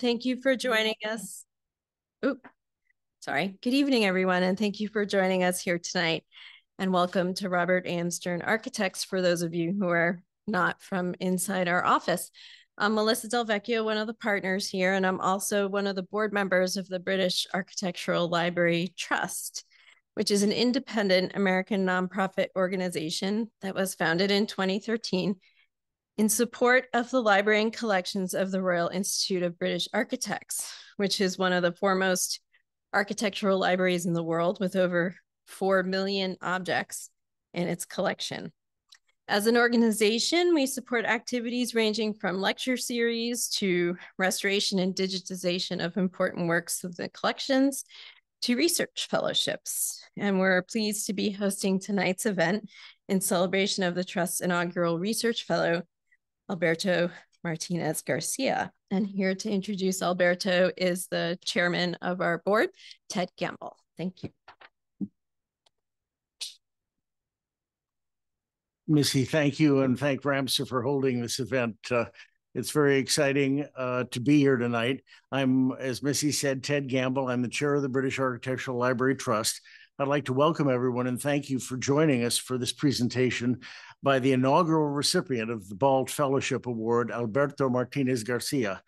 Thank you for joining us. Good evening, everyone, and thank you for joining us here tonight. And welcome to Robert A.M. Stern Architects for those of you who are not from inside our office. I'm Melissa Del Vecchio, one of the partners here, and I'm also one of the board members of the British Architectural Library Trust, which is an independent American nonprofit organization that was founded in 2013 in support of the library and collections of the Royal Institute of British Architects, which is one of the foremost architectural libraries in the world with over 4 million objects in its collection. As an organization, we support activities ranging from lecture series to restoration and digitization of important works of the collections to research fellowships. And we're pleased to be hosting tonight's event in celebration of the Trust's inaugural research fellow, Alberto Martinez Garcia. And here to introduce Alberto is the chairman of our board, Ted Gamble. Thank you. Missy, thank you, and thank RAMSA for holding this event. It's very exciting to be here tonight. I'm, as Missy said, Ted Gamble. I'm the chair of the British Architectural Library Trust. I'd like to welcome everyone and thank you for joining us for this presentation by the inaugural recipient of the BALT Fellowship Award, Alberto Martinez Garcia.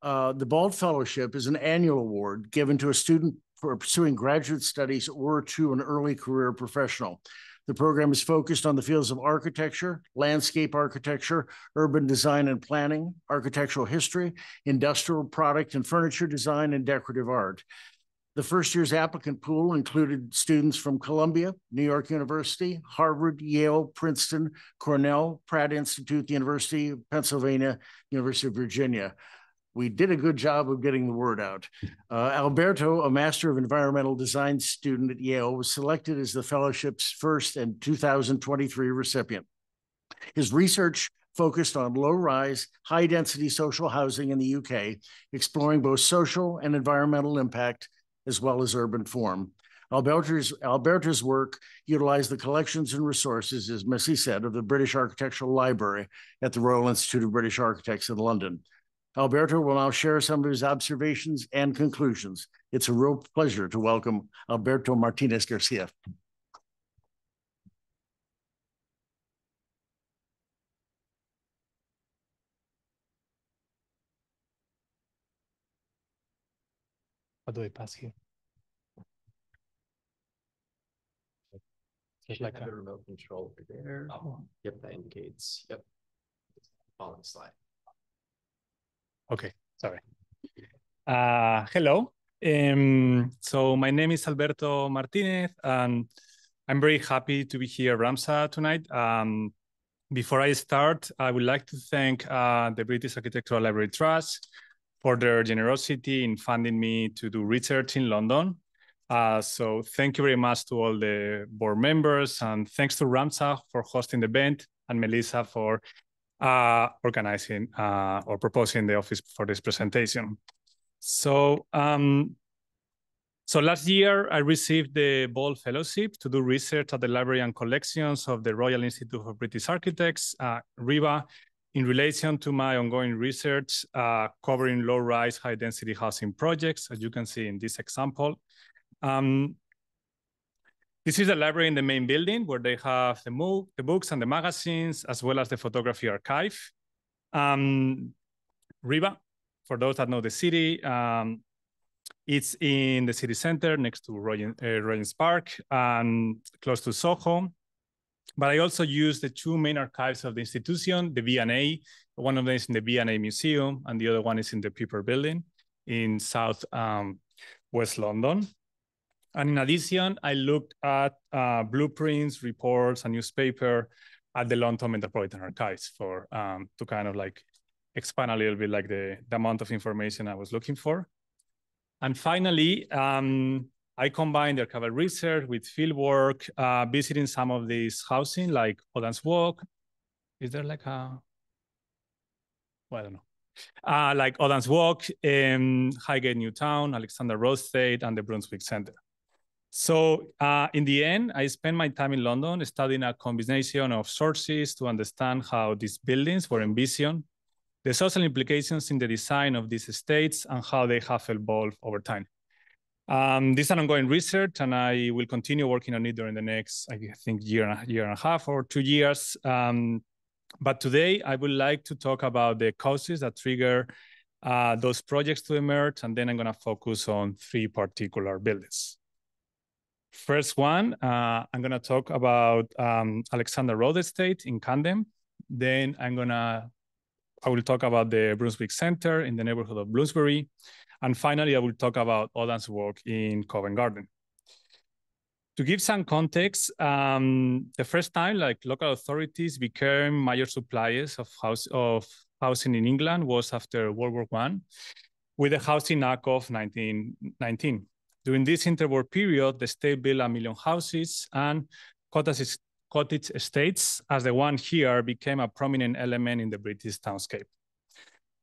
The BALT Fellowship is an annual award given to a student for pursuing graduate studies or to an early career professional. The program is focused on the fields of architecture, landscape architecture, urban design and planning, architectural history, industrial product and furniture design, and decorative art. The first year's applicant pool included students from Columbia, New York University, Harvard, Yale, Princeton, Cornell, Pratt Institute, the University of Pennsylvania, University of Virginia. We did a good job of getting the word out. Alberto, a Master of Environmental Design student at Yale, was selected as the fellowship's first and 2023 recipient. His research focused on low-rise, high-density social housing in the UK, exploring both social and environmental impact, as well as urban form. Alberto's work utilized the collections and resources, as Missy said, of the British Architectural Library at the Royal Institute of British Architects in London. Alberto will now share some of his observations and conclusions. It's a real pleasure to welcome Alberto Martinez Garcia. How do I pass here? Just like a remote control over there. Oh. Yep, that indicates. Yep. Following slide. Okay, sorry. Hello. So my name is Alberto Martinez, and I'm very happy to be here at RAMSA tonight. Before I start, I would like to thank the British Architectural Library Trust for their generosity in funding me to do research in London. So thank you very much to all the board members, and thanks to RAMSA for hosting the event, and Melissa for organizing or proposing the office for this presentation. So last year I received the BALT Fellowship to do research at the Library and Collections of the Royal Institute of British Architects, RIBA, in relation to my ongoing research covering low-rise, high-density housing projects, as you can see in this example. This is the library in the main building where they have the books and the magazines, as well as the photography archive. RIBA, for those that know the city, it's in the city center next to Regent's Park and close to Soho. But I also use the two main archives of the institution, the V&A. One of them is in the V&A Museum, and the other one is in the Piper Building in South West London. And in addition, I looked at blueprints, reports, and newspaper at the London Metropolitan Archives for to kind of like expand a little bit like the amount of information I was looking for. And finally, I combined the archival research with fieldwork, visiting some of these housing like Oden's Walk. Is there like a, well, I don't know. Like Oden's Walk, Highgate Newtown, Alexander Road State, and the Brunswick Center. So in the end, I spent my time in London studying a combination of sources to understand how these buildings were envisioned, the social implications in the design of these estates, and how they have evolved over time. This is an ongoing research, and I will continue working on it during the next, I think, year and a half or 2 years. But today, I would like to talk about the causes that trigger those projects to emerge, and then I'm going to focus on 3 particular buildings. First one, I'm going to talk about Alexander Road Estate in Camden. Then I will talk about the Brunswick Center in the neighborhood of Bloomsbury. And finally, I will talk about Odam's work in Covent Garden. To give some context, the first time local authorities became major suppliers of housing in England was after World War I, with the Housing Act of 1919. During this interwar period, the state built 1 million houses, and cottage estates, as the one here, became a prominent element in the British townscape.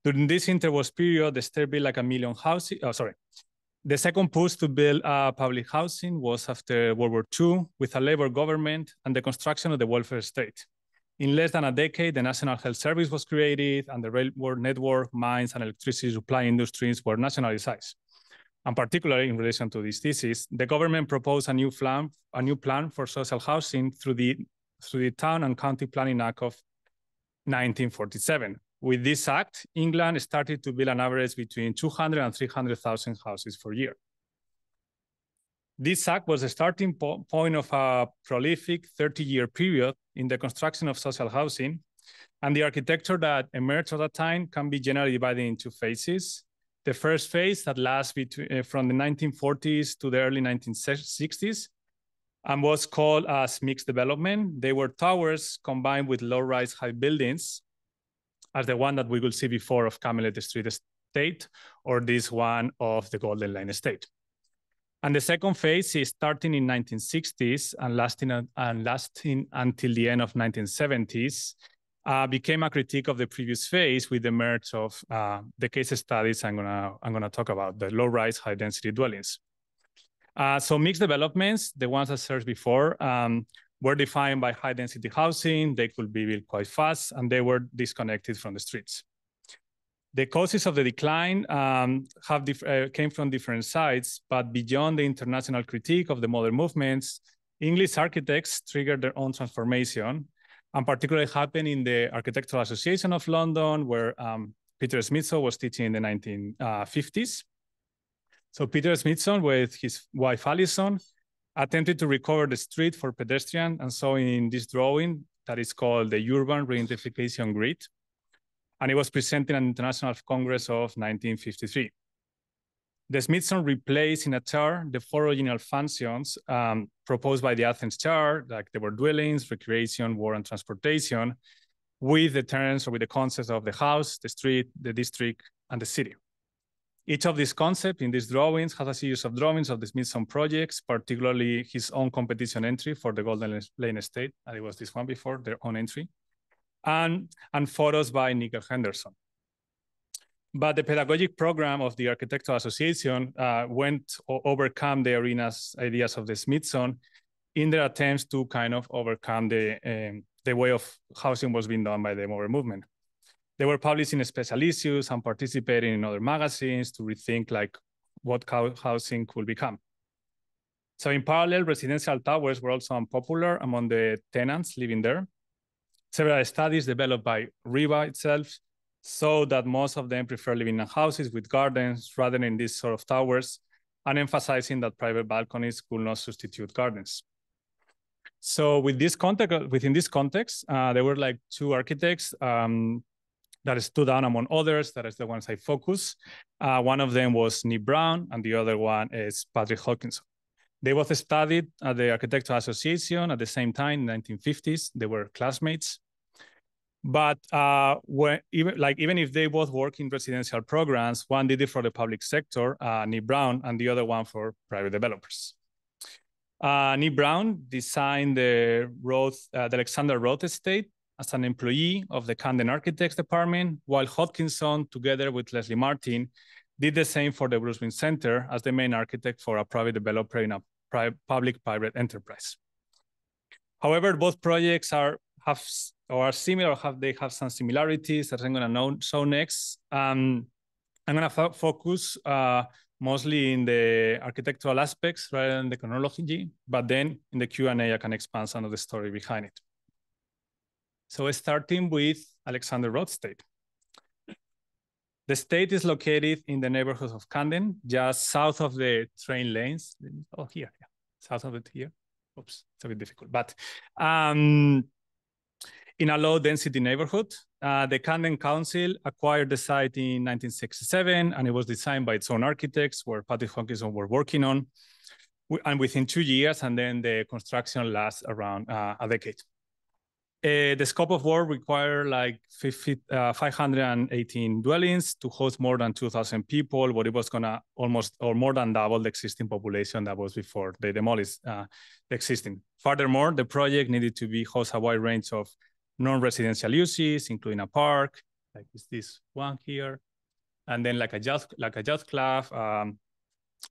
During this interwar period, the state built like 1 million houses. The second push to build public housing was after World War II, with a Labour government and the construction of the welfare state. In less than a decade, the National Health Service was created, and the railroad network, mines, and electricity supply industries were nationalized. And particularly in relation to this thesis, the government proposed a new plan for social housing through the Town and County Planning Act of 1947. With this act, England started to build an average between 200 and 300,000 houses per year. This act was the starting point of a prolific 30-year period in the construction of social housing, and the architecture that emerged at that time can be generally divided into phases. The first phase that lasts from the 1940s to the early 1960s and was called as mixed development. They were towers combined with low-rise high buildings, as the one that we will see before of Camelot Street Estate, or this one of the Golden Line Estate. And the second phase is starting in 1960s and lasting until the end of 1970s, became a critique of the previous phase with the merge of the case studies I'm gonna talk about, the low-rise, high-density dwellings. So mixed developments, the ones I searched before, were defined by high-density housing. They could be built quite fast, and they were disconnected from the streets. The causes of the decline came from different sides, but beyond the international critique of the modern movements, English architects triggered their own transformation, and particularly happened in the Architectural Association of London, where Peter Smithson was teaching in the 1950s. So Peter Smithson, with his wife Alison, attempted to recover the street for pedestrians, and so in this drawing that is called the Urban Reidentification Grid, and it was presented at an International Congress of 1953. The Smithson replaced in a chart the 4 original functions proposed by the Athens chart, like there were dwellings, recreation, war, and transportation, with the terms or with the concepts of the house, the street, the district, and the city. Each of these concepts in these drawings has a series of drawings of the Smithson projects, particularly his own competition entry for the Golden Lane Estate, and it was this one before, their own entry, and photos by Nickel Henderson. But the pedagogic program of the Architectural Association overcome the arena's ideas of the Smithson in their attempts to kind of overcome the way of housing was being done by the modern movement. They were publishing special issues and participating in other magazines to rethink what housing could become. So in parallel, residential towers were also unpopular among the tenants living there. Several studies developed by RIBA itself showed that most of them prefer living in houses with gardens rather than these sort of towers, and emphasizing that private balconies could not substitute gardens. So within this context, there were 2 architects that stood out among others. That is the ones I focus. One of them was Nick Brown, and the other one is Patrick Hodkinson. They both studied at the Architectural Association at the same time in the 1950s. They were classmates. But even if they both work in residential programs, one did it for the public sector, Nick Brown, and the other one for private developers. Nick Brown designed the Alexander Road Estate as an employee of the Camden Architects Department, while Hodkinson, together with Leslie Martin, did the same for the Brunswick Center as the main architect for a private developer in a public-private enterprise. However, both projects have or are similar, or they have some similarities that I'm gonna show next. I'm gonna focus mostly in the architectural aspects rather than the chronology, but then in the Q&A, I can expand some of the story behind it. So starting with Alexander Road State. The state is located in the neighborhood of Camden, just south of the train lanes. Oh, here, yeah, south of it here. Oops, it's a bit difficult, but in a low density neighborhood. The Camden Council acquired the site in 1967, and it was designed by its own architects, where Patrick Hawkinson were working on. And within 2 years, and then the construction lasts around a decade. The scope of work required like 518 dwellings to host more than 2,000 people, but it was gonna almost or more than double the existing population that was before they demolished the existing. Furthermore, the project needed to be host a wide range of non-residential uses, including a park, like this one here, and then like a youth club,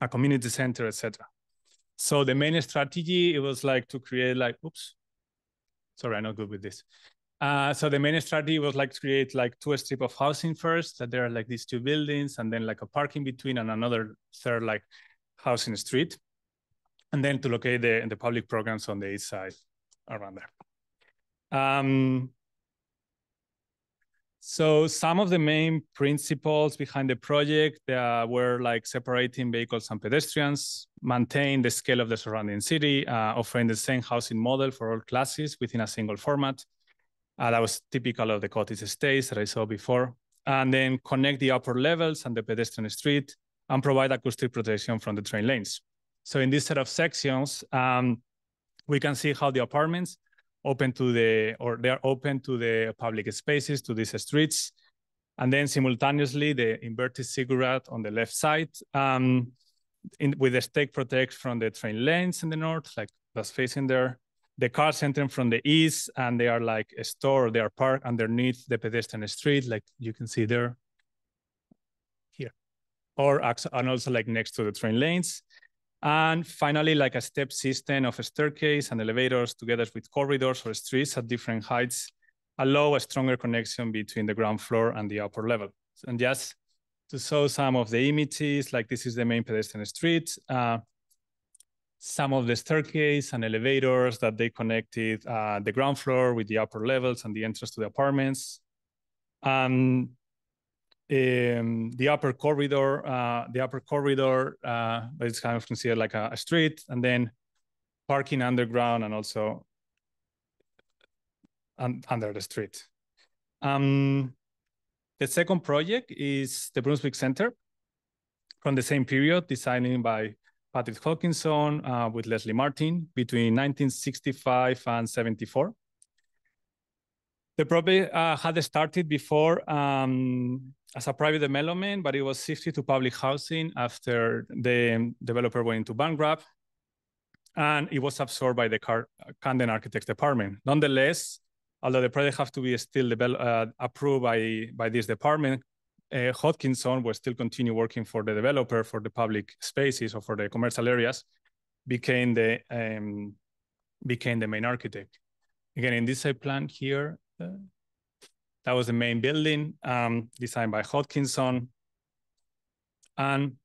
a community center, etc. So the main strategy, it was like to create like, oops, sorry, I'm not good with this. So the main strategy was like to create like 2 strips of housing first, that there are like these 2 buildings, and then like a park in between, and another third like housing street. And then to locate the public programs on the east side around there. So some of the main principles behind the project were like separating vehicles and pedestrians, maintain the scale of the surrounding city, offering the same housing model for all classes within a single format. That was typical of the cottage estates that I saw before. And then connect the upper levels and the pedestrian street and provide acoustic protection from the train lanes. So in this set of sections, we can see how the apartments they are open to the public spaces, to these streets. And then simultaneously, the inverted ziggurat on the left side with the stake protect from the train lanes in the north, like that's facing there. The cars entering from the east, and they are like a store, they are parked underneath the pedestrian street, like you can see there, here. And also like next to the train lanes. And finally, like a step system of a staircase and elevators together with corridors or streets at different heights allow a stronger connection between the ground floor and the upper level. And just to show some of the images, like this is the main pedestrian street, some of the staircase and elevators that they connected the ground floor with the upper levels and the entrance to the apartments. The upper corridor, it's kind of considered like a street, and then parking underground and also under the street. The second project is the Brunswick Center from the same period, designed by Patrick Hawkinson with Leslie Martin between 1965 and 74. The project had started before as a private development, but it was shifted to public housing after the developer went into bankrupt, and it was absorbed by the Camden Architects Department. Nonetheless, although the project has to be still approved by this department, Hodgkinson will still continue working for the developer for the public spaces or for the commercial areas, became the main architect. Again, in this side plan here, that was the main building designed by Hodgkinson. And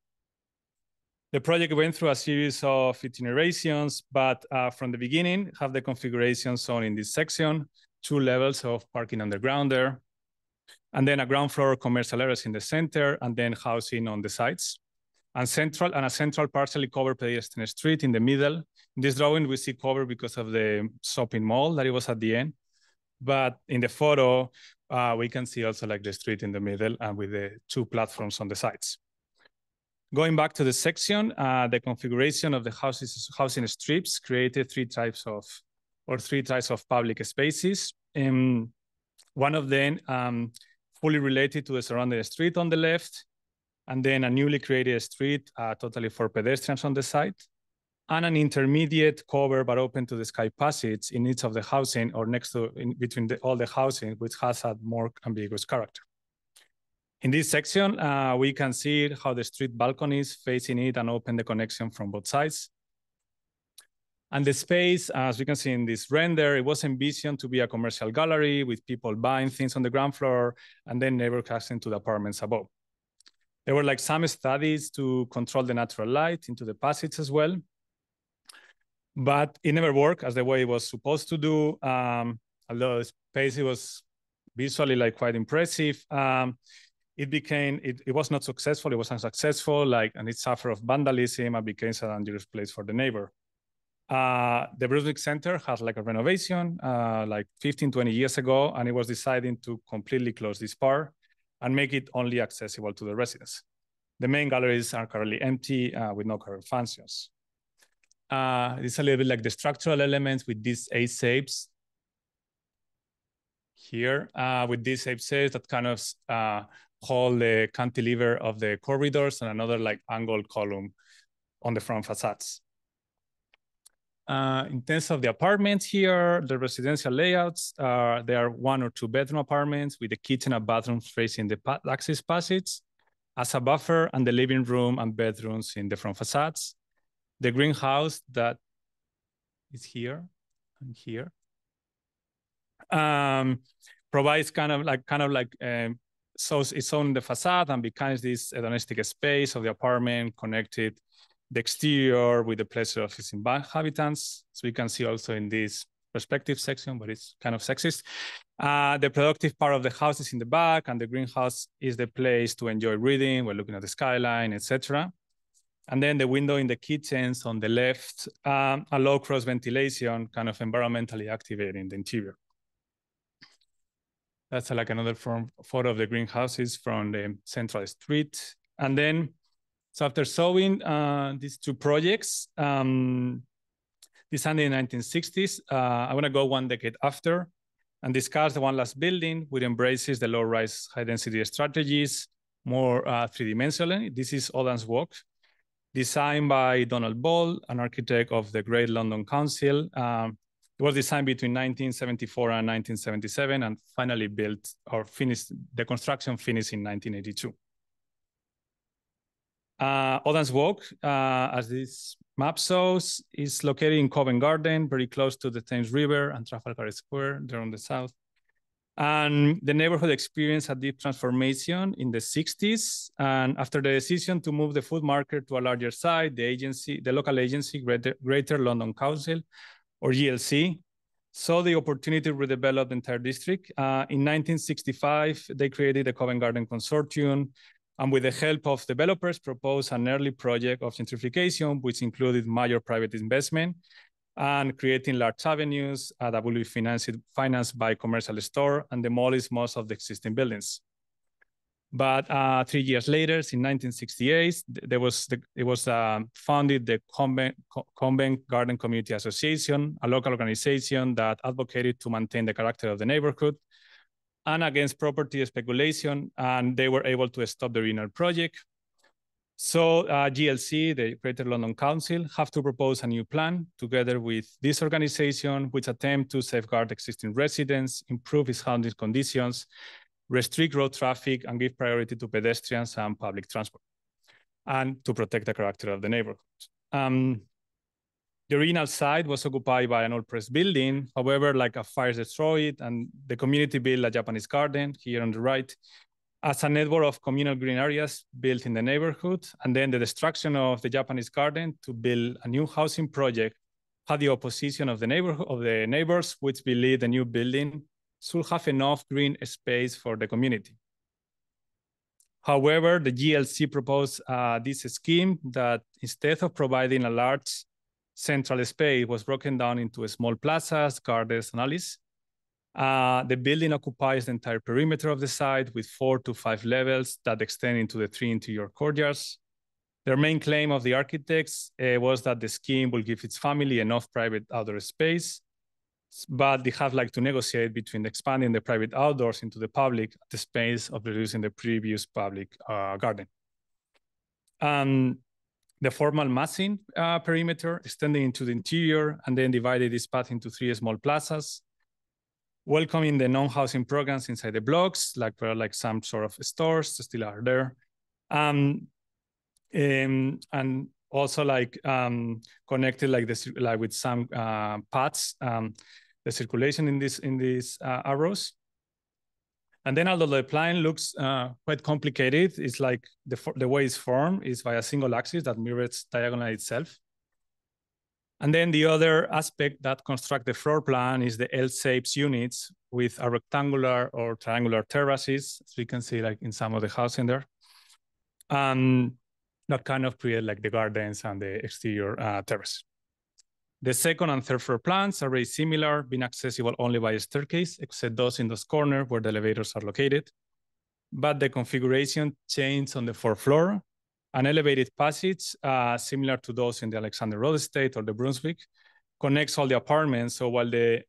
the project went through a series of iterations, but from the beginning, have the configuration shown in this section, 2 levels of parking underground there, and then a ground floor commercial areas in the center, and then housing on the sides. And a central partially covered pedestrian street in the middle. In this drawing, we see cover because of the shopping mall that it was at the end. But in the photo, we can see also like the street in the middle and with the 2 platforms on the sides. Going back to the section, the configuration of the housing strips created 3 types of public spaces. One of them fully related to the surrounding street on the left, and then a newly created street totally for pedestrians on the side, and an intermediate cover but open to the sky passage in each of the housing or between all the housing, which has a more ambiguous character. In this section, we can see how the street balconies facing it and open the connection from both sides. And the space, as you can see in this render, it was envisioned to be a commercial gallery with people buying things on the ground floor and then neighborcasting to the apartments above. There were like some studies to control the natural light into the passage as well. But it never worked as the way it was supposed to do. Although the space it was visually like quite impressive, it was not successful. It was unsuccessful, and it suffered of vandalism and became a dangerous place for the neighbor. The Brunswick Center had like a renovation like 15, 20 years ago, and it was deciding to completely close this part and make it only accessible to the residents. The main galleries are currently empty with no current functions. It's a little bit like the structural elements with these 8 shapes here, with these 8 shapes that kind of hold the cantilever of the corridors and another like angled column on the front facades. In terms of the apartments here, the residential layouts, there are 1 or 2 bedroom apartments with the kitchen and bathrooms facing the access passage as a buffer, and the living room and bedrooms in the front facades. The greenhouse that is here and here provides so it's on the facade and becomes this domestic space of the apartment, connected the exterior with the pleasure of its inhabitants. So you can see also in this perspective section, but it's kind of sexist. The productive part of the house is in the back, and the greenhouse is the place to enjoy reading while looking at the skyline, etc. And then the window in the kitchens on the left allow cross ventilation, kind of environmentally activating the interior. That's like another photo of the greenhouses from the central street. And then, so after showing these 2 projects, designed in the 1960s, I want to go 1 decade after and discuss the one last building, which embraces the low-rise, high-density strategies more 3-dimensionally. This is Oden's Walk, designed by Donald Ball, an architect of the Great London Council. It was designed between 1974 and 1977 and finally built or finished, the construction finished in 1982. Oden's Walk, as this map shows, is located in Covent Garden, very close to the Thames River and Trafalgar Square, there on the south. And the neighborhood experienced a deep transformation in the 60s. And after the decision to move the food market to a larger site, the local agency, Greater London Council, or GLC, saw the opportunity to redevelop the entire district. In 1965, they created the Covent Garden Consortium, and with the help of developers, proposed an early project of gentrification, which included major private investment and creating large avenues that will be financed by commercial store and demolish most of the existing buildings. But 3 years later, in 1968, it was founded the Covent Garden Community Association, a local organization that advocated to maintain the character of the neighborhood and against property speculation, and they were able to stop the original project. So GLC, the Greater London Council, have to propose a new plan together with this organization, which attempt to safeguard existing residents, improve its housing conditions, restrict road traffic, and give priority to pedestrians and public transport, and to protect the character of the neighborhood. The original site was occupied by an old press building. However, like a fire destroyed it, and the community built a Japanese garden here on the right as a network of communal green areas built in the neighborhood. And then the destruction of the Japanese garden to build a new housing project had the opposition of the neighbors, which believed the new building should have enough green space for the community. However, the GLC proposed this scheme that instead of providing a large central space, was broken down into small plazas, gardens, and alleys. The building occupies the entire perimeter of the site with 4 to 5 levels that extend into the 3 interior courtyards. Their main claim of the architects was that the scheme will give its family enough private outdoor space, but they have to negotiate between expanding the private outdoors into the public at the space of reducing the previous public garden. The formal massing perimeter extending into the interior and then divided this path into 3 small plazas, welcoming the non-housing programs inside the blocks, like some sort of stores still are there. And also like connected like this, like with some paths, the circulation in these arrows. And then although the plan looks quite complicated, it's like the way it's formed is by a single axis that mirrors diagonally itself. And then the other aspect that construct the floor plan is the L-shaped units with a rectangular or triangular terraces, as we can see like in some of the housing there. That kind of create like the gardens and the exterior terrace. The second and third floor plans are very similar, being accessible only by a staircase, except those in those corners where the elevators are located. But the configuration changed on the fourth floor. An elevated passage, similar to those in the Alexander Road Estate or the Brunswick, connects all the apartments. So while the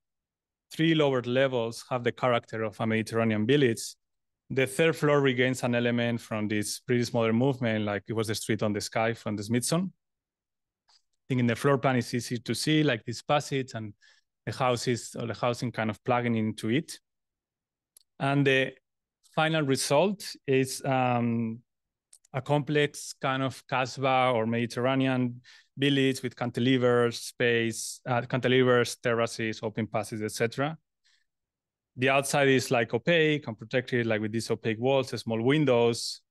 3 lower levels have the character of a Mediterranean village, the third floor regains an element from this British modern movement, like it was the street on the sky from the Smithson. I think in the floor plan, it's easy to see like this passage and the houses or the housing kind of plugging into it. And the final result is a complex kind of Casbah or Mediterranean village with cantilevers, cantilevers, terraces, open passages, etc. The outside is like opaque and protected, like with these opaque walls, small windows,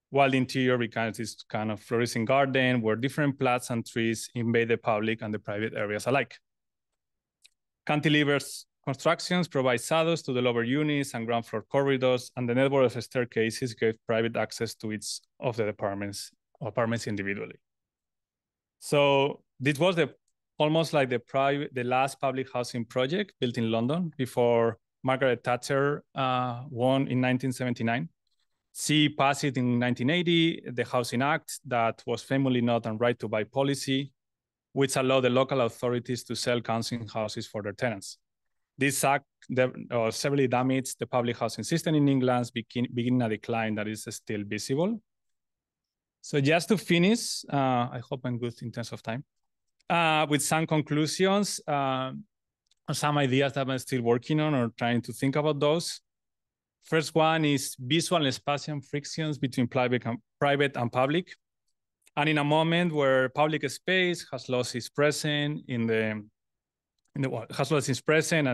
while the interior becomes this kind of flourishing garden where different plants and trees invade the public and the private areas alike. Cantilevers constructions provide shadows to the lower units and ground floor corridors, and the network of staircases give private access to each of the apartments individually. So this was almost like the last public housing project built in London before Margaret Thatcher won in 1979. She passed it in 1980, the Housing Act that was famously not a right to buy policy, which allowed the local authorities to sell council houses for their tenants. This act severely damaged the public housing system in England, beginning a decline that is still visible. So just to finish, I hope I'm good in terms of time, with some conclusions, some ideas that I'm still working on or trying to think about those. First one is visual and spatial frictions between private and public. And in a moment where public space has lost its presence and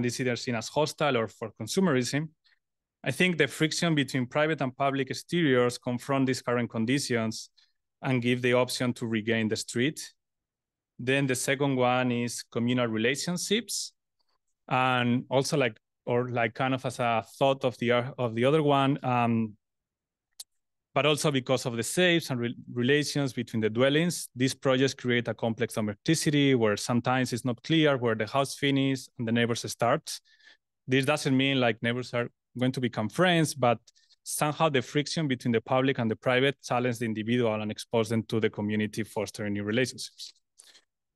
is either seen as hostile or for consumerism, I think the friction between private and public exteriors confront these current conditions and give the option to regain the street. Then the second one is communal relationships, and also kind of as a thought of the other one, but also because of the shapes and relations between the dwellings, these projects create a complex domesticity where sometimes it's not clear where the house finishes and the neighbors start. This doesn't mean like neighbors are going to become friends, but somehow the friction between the public and the private challenge the individual and expose them to the community, fostering new relationships.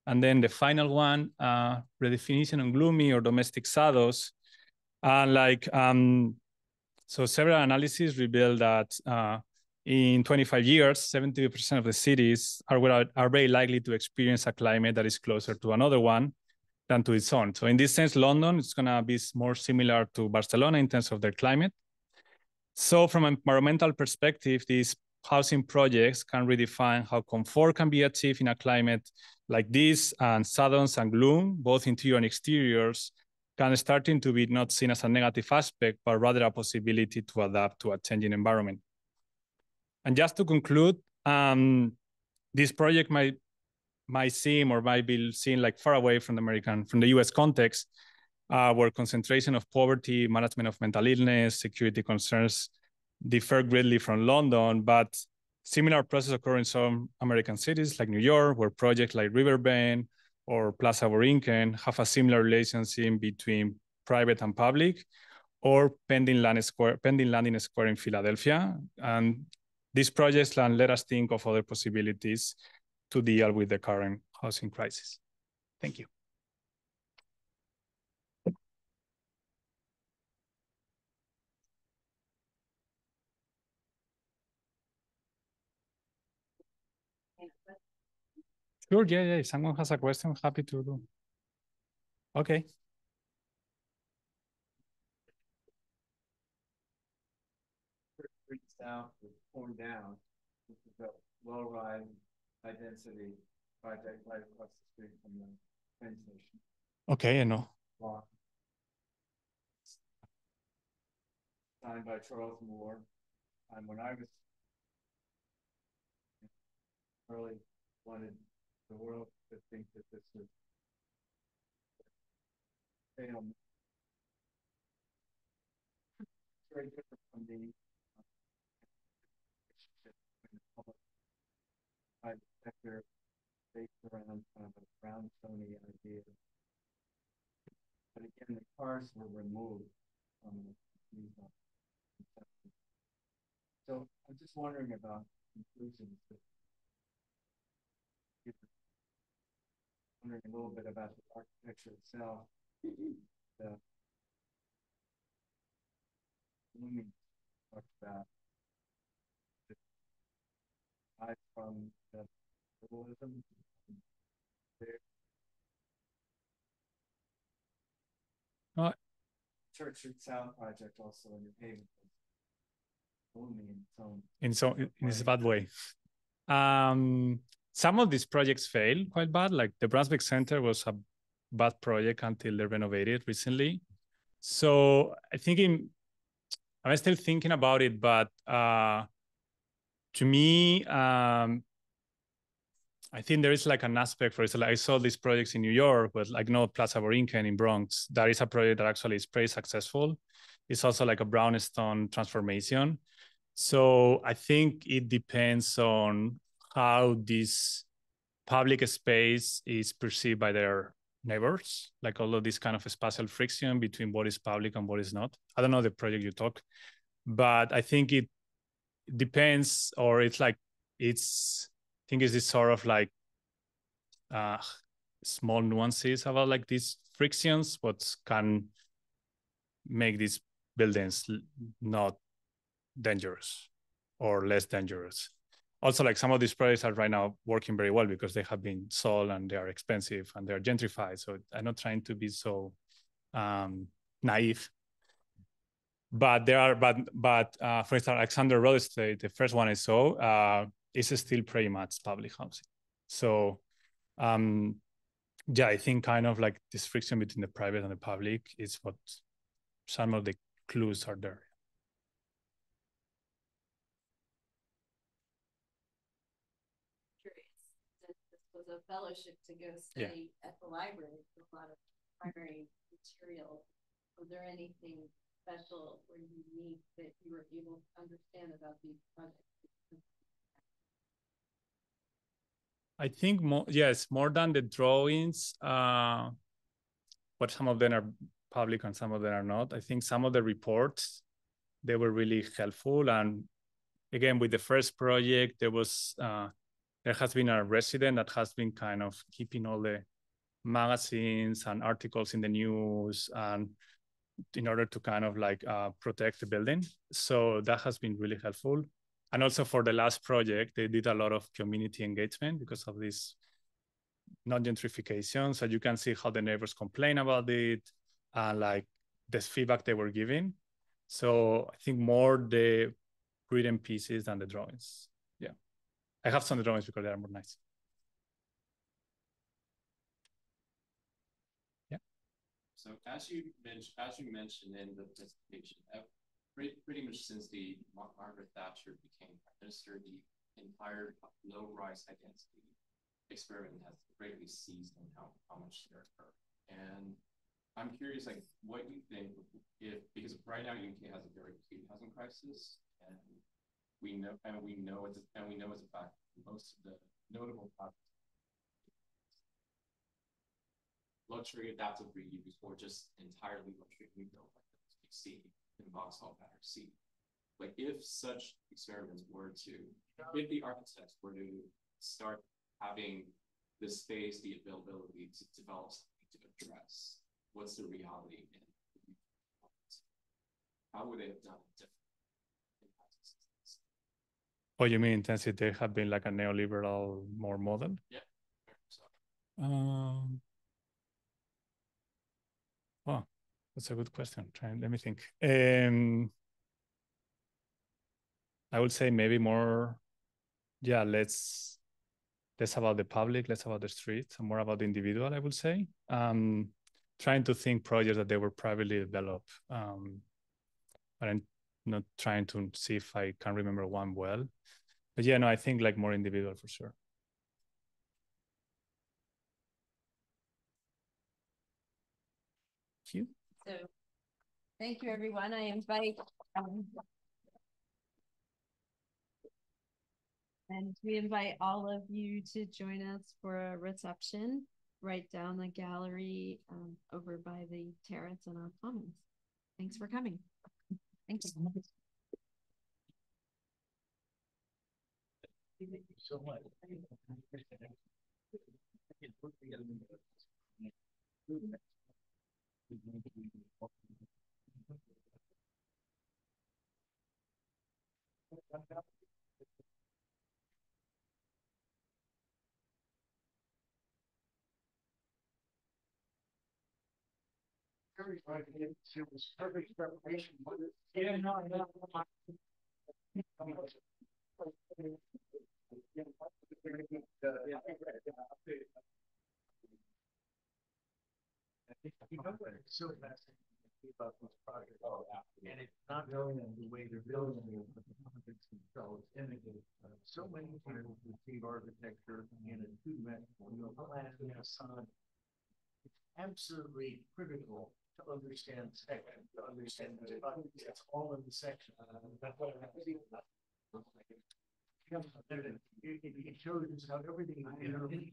And then the final one, redefinition on gloomy or domestic shadows. So several analyses reveal that in 25 years, 70% of the cities are very likely to experience a climate that is closer to another one than to its own. So in this sense, London is gonna be more similar to Barcelona in terms of their climate. So from an environmental perspective, these housing projects can redefine how comfort can be achieved in a climate like this, and shadows and gloom, both interior and exteriors, can starting to be not seen as a negative aspect, but rather a possibility to adapt to a changing environment. And just to conclude, this project might be seen like far away from the US context, where concentration of poverty, management of mental illness, security concerns differ greatly from London, but similar processes occur in some American cities like New York, where projects like Riverbend or Plaza Borinquen have a similar relationship between private and public, or Pending Landing Square in Philadelphia. And these projects let us think of other possibilities to deal with the current housing crisis. Thank you. Sure, yeah. If someone has a question, I'm happy to do. Okay. Down, torn down. Low rise high density project right across the street from the train station. Okay, I know. Signed by Charles Moore. And when I was really wanted the world to think that this was very different from the public private sector based around kind of a brown stony idea. But again, the cars were removed from these conceptions. So I'm just wondering about conclusions. Wondering a little bit about the architecture itself. The blooming talked about aside from the liberalism. Church South project also in your pavement. In its bad way. Some of these projects failed quite bad. Like the Brunswick Center was a bad project until they renovated recently. So I'm still thinking about it, but to me, I think there is like an aspect for it. So like I saw these projects in New York, but like Plaza Borinquen in Bronx. That is a project that actually is pretty successful. It's also like a brownstone transformation. So I think it depends on how this public space is perceived by their neighbors, like all of this kind of spatial friction between what is public and what is not. I don't know the project you talk, but I think it depends, or it's like, I think it's this sort of like small nuances about like these frictions, what can make these buildings not dangerous or less dangerous. Also, like some of these projects are right now working very well because they have been sold and they are expensive and they're gentrified. So I'm not trying to be so naive. But there are, for instance, Alexander Road Estate, the first one I saw, is still pretty much public housing. So yeah, I think kind of like this friction between the private and the public is what some of the clues are there. Was a fellowship to go study at the library with a lot of primary material. Was there anything special or unique that you were able to understand about these projects? I think more than the drawings, but some of them are public and some of them are not. I think some of the reports, they were really helpful. And again, with the first project, there has been a resident that has been kind of keeping all the magazines and articles in the news and in order to kind of like protect the building. So that has been really helpful. And also for the last project, they did a lot of community engagement because of this non-gentrification. So you can see how the neighbors complain about it and like the feedback they were giving. So I think more the written pieces than the drawings. Yeah. I have some drawings because they are more nice. Yeah. So as you mentioned in the presentation, pretty much since the Margaret Thatcher became prime minister, the entire low-rise high density experiment has greatly ceased in how much there occur. And I'm curious, like, what you think because right now UK has a very acute housing crisis, and we know it's a fact. Most of the notable projects, luxury adaptive reuse, or just entirely luxury rebuild, like the you see in Vauxhall Pattern C. Like if such experiments if the architects were to start having the space, the availability to develop something to address what's the reality in how would they have done it differently? Oh, you mean intensity have been like a neoliberal more model? Yeah. Oh, that's a good question. Let me think. I would say maybe more, let's less about the public, less about the streets, and more about the individual, I would say. Trying to think projects that they were privately developed. But I'm not trying to see if I can remember one well. But yeah, no, I think like more individual for sure. Thank you. So thank you, everyone. I invite and we invite all of you to join us for a reception right down the gallery over by the terrace and our commons. Thanks for coming. Thanks. Thank you so much. It was perfect preparation. Yeah, no. So fascinating about this project, and it's not building the way they're building it, but the projects themselves innovate. So many people receive architecture in a two-dimensional plan and a sign. It's absolutely critical to understand section, to understand the it's all in the section. That's what I see. It shows us how everything interleads.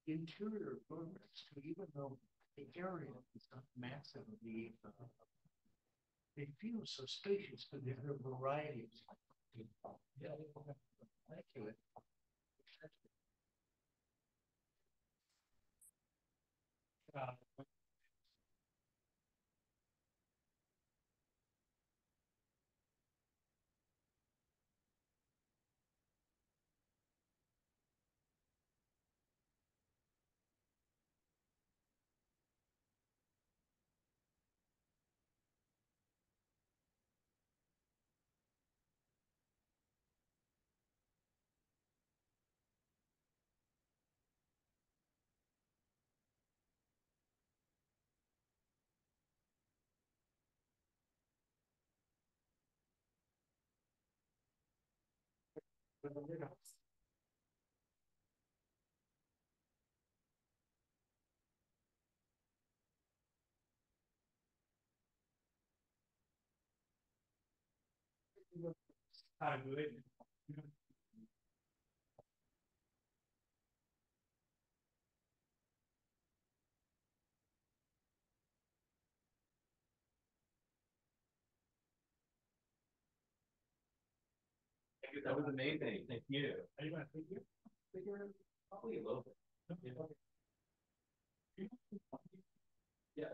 The interior programs, even though the area is not massively, they feel so spacious, but there are varieties. Yeah, thank you. That was amazing. Thank you. Are you going to figure? Probably a little bit. Yeah.